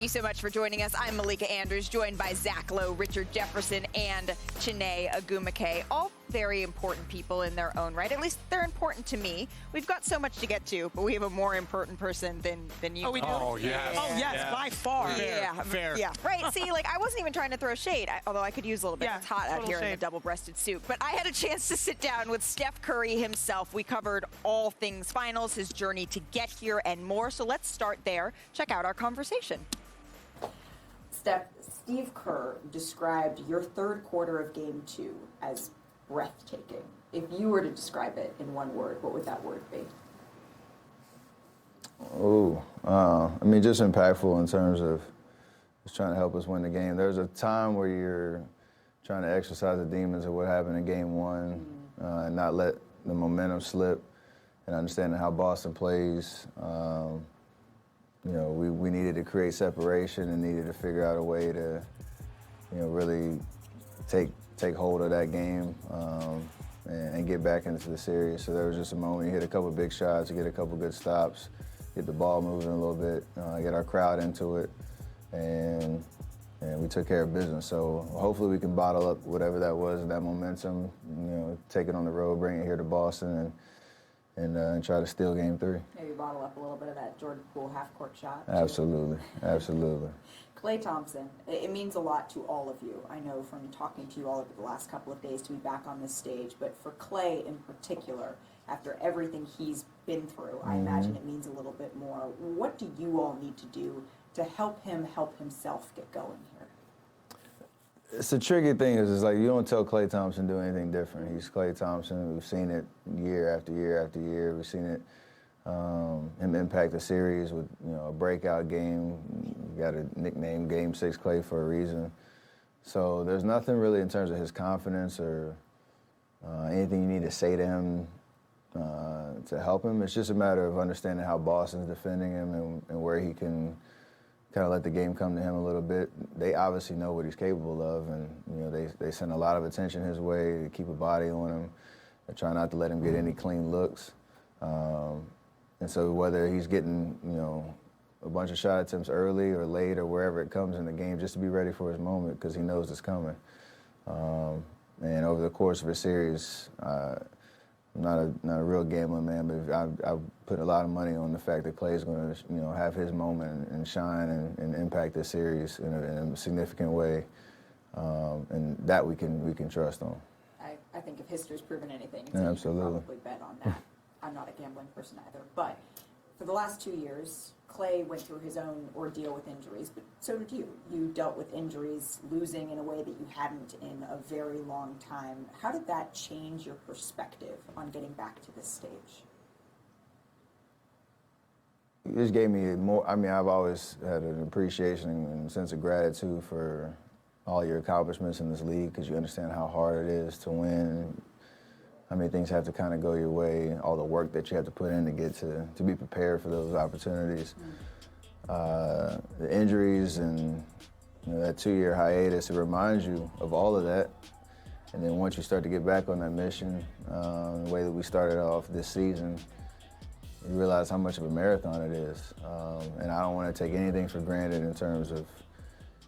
Thank you so much for joining us. I'm Malika Andrews, joined by Zach Lowe, Richard Jefferson, and Chiney Agumake. All very important people in their own right. At least they're important to me. We've got so much to get to, but we have a more important person than you. Oh, we do? Oh, yes. Oh, yes, Yeah. by far. Fair. Yeah, right. See, like, I wasn't even trying to throw shade, although I could use a little bit. Yeah, It's hot out total here in shade. the double-breasted suit. But I had a chance to sit down with Steph Curry himself. We covered all things finals, his journey to get here, and more. So let's start there. Check out our conversation. Steve Kerr described your third quarter of Game 2 as breathtaking. If you were to describe it in one word, what would that word be? Just impactful in terms of just trying to help us win the game. There's a time where you're trying to exercise the demons of what happened in Game 1 and not let the momentum slip and understanding how Boston plays. We needed to create separation and needed to figure out a way to, really take hold of that game and get back into the series. So there was just a moment you hit a couple big shots, you get a couple good stops, get the ball moving a little bit, get our crowd into it, and we took care of business. So hopefully we can bottle up whatever that was and that momentum, take it on the road, bring it here to Boston, and try to steal Game 3. Maybe bottle up a little bit of that Jordan Poole half-court shot. Absolutely. Klay Thompson, it means a lot to all of you. I know from talking to you all over the last couple of days to be back on this stage, but for Klay in particular, after everything he's been through, I imagine it means a little bit more. What do you all need to do to help him help himself get going here? It's the tricky thing is like you don't tell Klay Thompson to do anything different. He's Klay Thompson. We've seen it year after year after year. We've seen it him impact the series with a breakout game. You got a nickname Game 6 Klay for a reason. So there's nothing really in terms of his confidence or anything you need to say to him to help him. It's just a matter of understanding how Boston's defending him and where he can kind of let the game come to him a little bit. They obviously know what he's capable of, and they send a lot of attention his way to keep a body on him. They try not to let him get any clean looks. And so whether he's getting a bunch of shot attempts early or late or wherever it comes in the game, just to be ready for his moment because he knows it's coming. And over the course of a series, I'm not a real gambling man, but I put a lot of money on the fact that Klay's going to have his moment and shine and impact this series in a significant way, and that we can trust on. I think if history's proven anything, it's Absolutely. probably bet on that. I'm not a gambling person either, but for the last 2 years, Klay went through his own ordeal with injuries, but so did you. You dealt with injuries, losing in a way that you hadn't in a very long time. How did that change your perspective on getting back to this stage? It just gave me more. I've always had an appreciation and sense of gratitude for all your accomplishments in this league because you understand how hard it is to win. How many things have to kind of go your way, all the work that you have to put in to get to be prepared for those opportunities. The injuries and that 2-year hiatus, it reminds you of all of that. And then once you start to get back on that mission, the way that we started off this season, you realize how much of a marathon it is. And I don't want to take anything for granted in terms of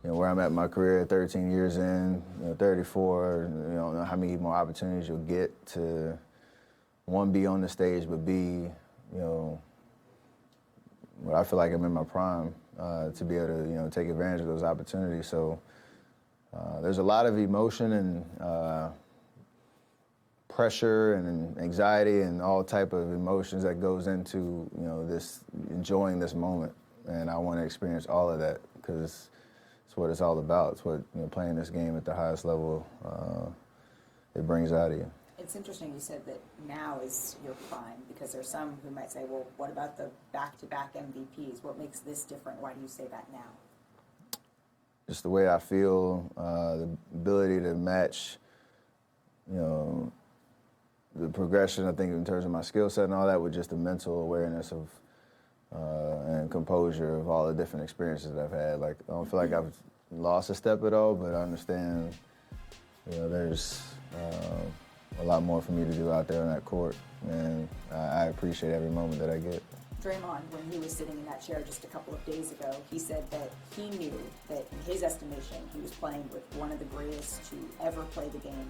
where I'm at in my career, 13 years in, 34, I don't know how many more opportunities you'll get to, one, be on the stage, but B, I feel like I'm in my prime to be able to, take advantage of those opportunities. So there's a lot of emotion and pressure and anxiety and all type of emotions that goes into, this enjoying this moment. And I want to experience all of that because it's what it's all about. It's what playing this game at the highest level it brings out of you. It's interesting you said that now is your prime because there's some who might say, well, what about the back-to-back MVPs? What makes this different? Why do you say that now? Just the way I feel, the ability to match, the progression, I think, in terms of my skill set and all that with just the mental awareness of and composure of all the different experiences that I've had. Like, I don't feel like I've lost a step at all, but I understand, there's a lot more for me to do out there on that court, and I appreciate every moment that I get. Draymond, when he was sitting in that chair just a couple of days ago, he said that he knew that in his estimation, he was playing with one of the greatest to ever play the game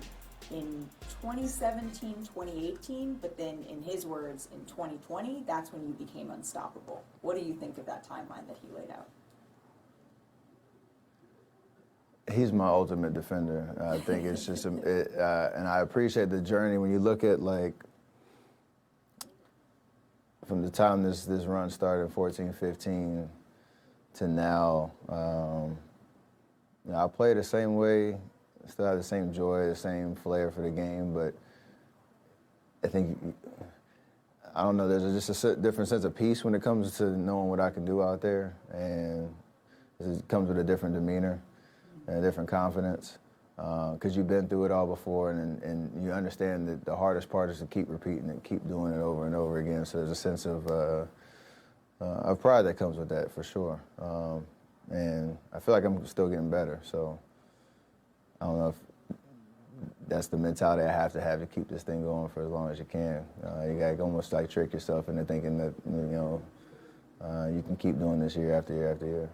in 2017, 2018, but then in his words, in 2020, that's when you became unstoppable. What do you think of that timeline that he laid out? He's my ultimate defender. I think it's just, and I appreciate the journey. When you look at, like, from the time this run started, 14, 15, to now, I play the same way, still have the same joy, the same flair for the game, but I think, I don't know, there's just a different sense of peace when it comes to knowing what I can do out there, and it comes with a different demeanor and a different confidence, because you've been through it all before, and you understand that the hardest part is to keep repeating it, keep doing it over and over again. So there's a sense of pride that comes with that, for sure. And I feel like I'm still getting better. So I don't know if that's the mentality I have to keep this thing going for as long as you can. You got to almost like trick yourself into thinking that you can keep doing this year after year after year.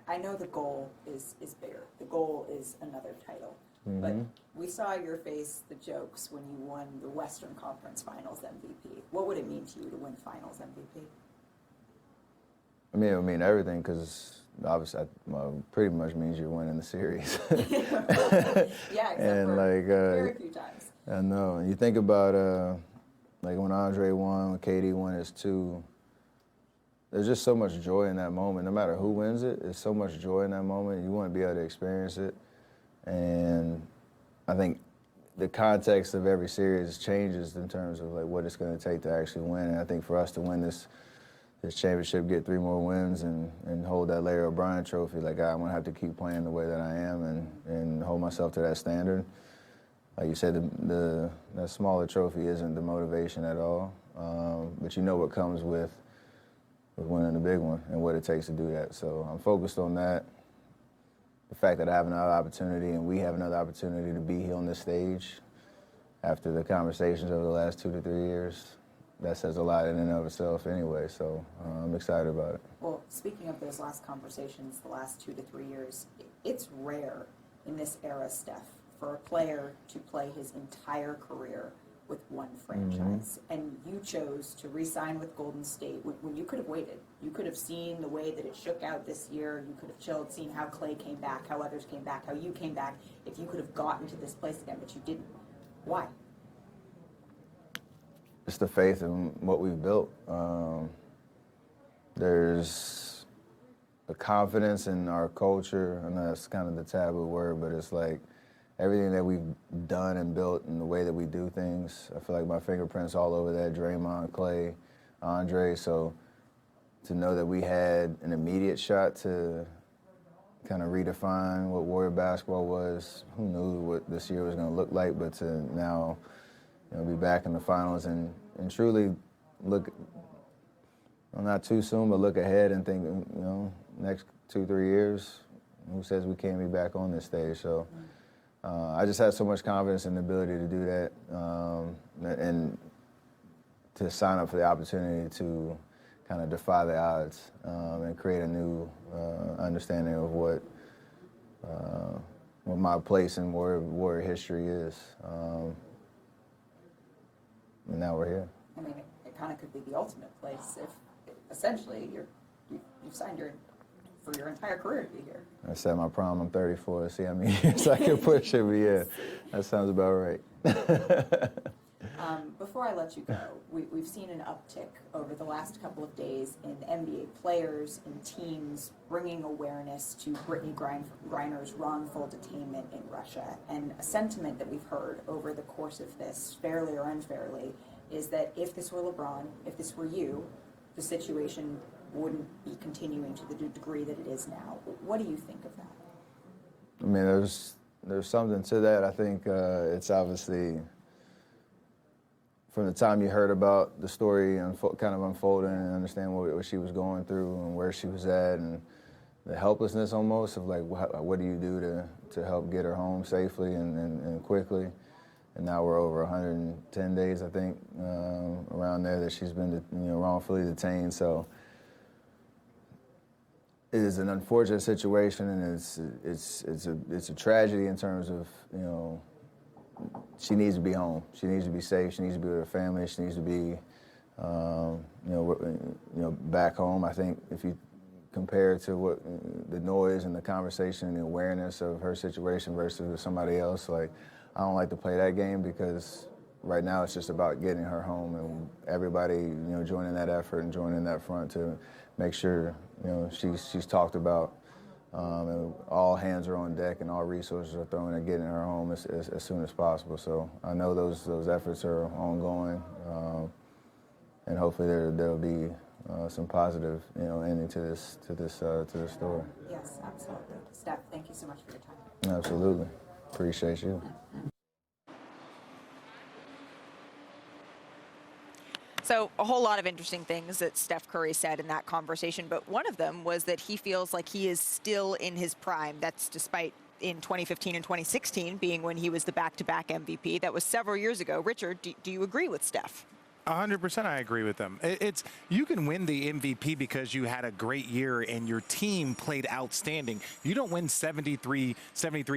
I know the goal is bigger. The goal is another title. Mm-hmm. But we saw your face, the jokes, when you won the Western Conference Finals MVP. What would it mean to you to win Finals MVP? I mean, it would mean everything, because obviously pretty much means you're winning the series. Yeah, except and for like, very few times. I know. And you think about like when Andre won, when KD won his two, there's just so much joy in that moment. No matter who wins it, there's so much joy in that moment. You want to be able to experience it. And I think the context of every series changes in terms of like what it's going to take to actually win. And I think for us to win this championship, get 3 more wins, and hold that Larry O'Brien trophy, like I'm going to have to keep playing the way that I am and hold myself to that standard. Like you said, that smaller trophy isn't the motivation at all. But you know what comes with winning the big one and what it takes to do that. So I'm focused on that. The fact that I have another opportunity and we have another opportunity to be here on this stage after the conversations over the last 2 to 3 years, that says a lot in and of itself anyway. So I'm excited about it. Well, speaking of those last conversations, the last 2 to 3 years, it's rare in this era, Steph, for a player to play his entire career with one franchise. Mm-hmm. And you chose to re-sign with Golden State when you could have waited. You could have seen the way that it shook out this year. You could have chilled, seen how Klay came back, how others came back, how you came back, if you could have gotten to this place again, but you didn't. Why? It's the faith in what we've built. There's a confidence in our culture, and that's kind of the taboo word, but it's like everything that we've done and built and the way that we do things, I feel like my fingerprints all over that, Draymond, Klay, Andre. So to know that we had an immediate shot to kind of redefine what Warrior basketball was, who knew what this year was going to look like, but to now be back in the finals and truly look, not too soon, but look ahead and think, next 2-3 years, who says we can't be back on this stage? So I just had so much confidence in the ability to do that and to sign up for the opportunity to kind of defy the odds and create a new understanding of what my place in Warrior history is. And now we're here. I mean, it kind of could be the ultimate place if, essentially, you've signed for your entire career to be here. I said my prom, I'm 34. See how many years I can push it, but yeah, that sounds about right. Before I let you go, we've seen an uptick over the last couple of days in NBA players and teams bringing awareness to Brittany Griner's wrongful detainment in Russia. And a sentiment that we've heard over the course of this, fairly or unfairly, is that if this were LeBron, if this were you, the situation wouldn't be continuing to the degree that it is now. What do you think of that? I mean, there's something to that. I think it's obviously, from the time you heard about the story kind of unfolding and understand what she was going through and where she was at and the helplessness almost of like, what do you do to help get her home safely and quickly? and now we're over 110 days, I think, around there that she's been, wrongfully detained. So it is an unfortunate situation, and it's a tragedy in terms of, she needs to be home. She needs to be safe. She needs to be with her family. She needs to be, back home. I think if you compare it to what the noise and the conversation and the awareness of her situation versus somebody else, like, I don't like to play that game, because right now it's just about getting her home, and everybody, joining that effort and joining that front to make sure, she's talked about, and all hands are on deck and all resources are thrown at getting her home as soon as possible. So I know those efforts are ongoing, and hopefully there'll be some positive, ending to this story. Yes, absolutely. Steph, thank you so much for your time. Absolutely. Appreciate you. So a whole lot of interesting things that Steph Curry said in that conversation, but one of them was that he feels like he is still in his prime. That's despite in 2015 and 2016 being when he was the back-to-back MVP. That was several years ago. Richard, do you agree with Steph? 100% I agree with them. You can win the MVP because you had a great year and your team played outstanding. You don't win 73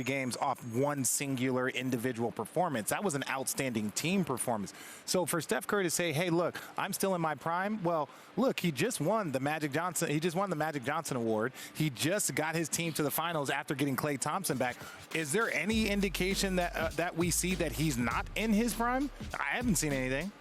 games off one singular individual performance. That was an outstanding team performance. So for Steph Curry to say, hey, look, I'm still in my prime. Well, look, he just won the Magic Johnson Award. He just got his team to the finals after getting Klay Thompson back. Is there any indication that we see that he's not in his prime? I haven't seen anything.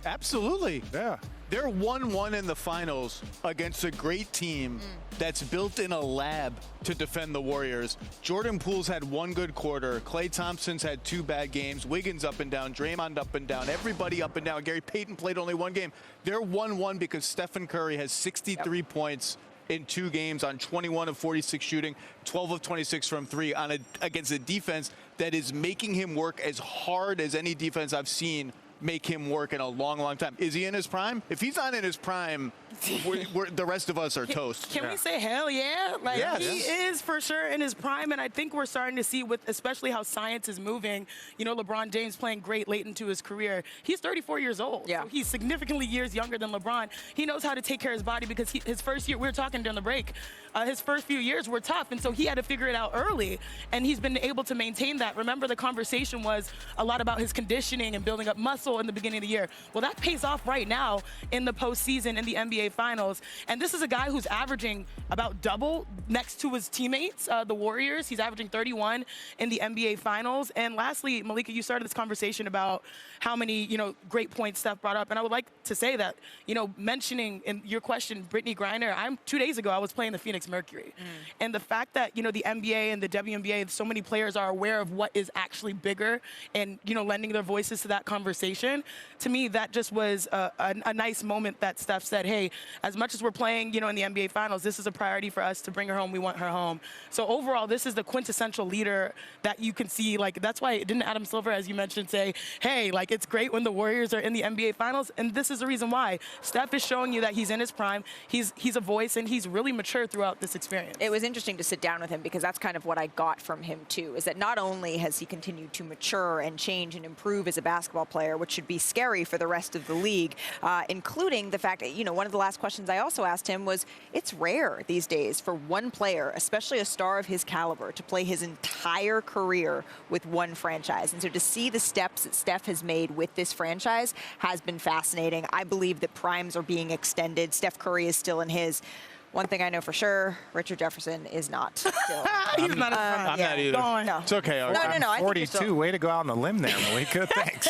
Absolutely. Yeah. They're 1-1 in the finals against a great team that's built in a lab to defend the Warriors. Jordan Poole's had one good quarter. Klay Thompson's had two bad games. Wiggins up and down. Draymond up and down. Everybody up and down. Gary Payton played only one game. They're 1-1 because Stephen Curry has 63 points in 2 games on 21 of 46 shooting, 12 of 26 from 3 against a defense that is making him work as hard as any defense I've seen make him work in a long, long time. Is he in his prime? If he's not in his prime, the rest of us are toast. Can we say hell yeah? Like, yes. He is for sure in his prime, and I think we're starting to see, with especially how science is moving, LeBron James playing great late into his career. He's 34 years old. Yeah. So he's significantly years younger than LeBron. He knows how to take care of his body because his first year, we were talking during the break, his first few years were tough, and so he had to figure it out early, and he's been able to maintain that. Remember, the conversation was a lot about his conditioning and building up muscle in the beginning of the year. Well, that pays off right now in the postseason in the NBA Finals, and this is a guy who's averaging about double next to his teammates, the Warriors. He's averaging 31 in the NBA Finals. And lastly, Malika, you started this conversation about how many, great points Steph brought up, and I would like to say that, mentioning in your question, Brittany Griner, 2 days ago, I was playing the Phoenix Mercury. And the fact that, the NBA and the WNBA, so many players are aware of what is actually bigger and, lending their voices to that conversation, to me, that just was a nice moment that Steph said, hey, as much as we're playing, in the NBA Finals, this is a priority for us to bring her home. We want her home. So overall, this is the quintessential leader that you can see. Like, that's why didn't Adam Silver, as you mentioned, say, hey, like, it's great when the Warriors are in the NBA Finals, and this is the reason why. Steph is showing you that he's in his prime. He's a voice, and he's really mature throughout this experience. It was interesting to sit down with him, because that's kind of what I got from him too, is that not only has he continued to mature and change and improve as a basketball player, which should be scary for the rest of the league, including the fact that, one of the last questions I also asked him was, it's rare these days for one player, especially a star of his caliber, to play his entire career with one franchise. And so to see the steps that Steph has made with this franchise has been fascinating. I believe that primes are being extended. Steph Curry is still in his. One thing I know for sure, Richard Jefferson is not still. He's not a I'm not either. No. It's okay. No, I think you're 42. still- Way to go out on the limb there, Malika. Thanks.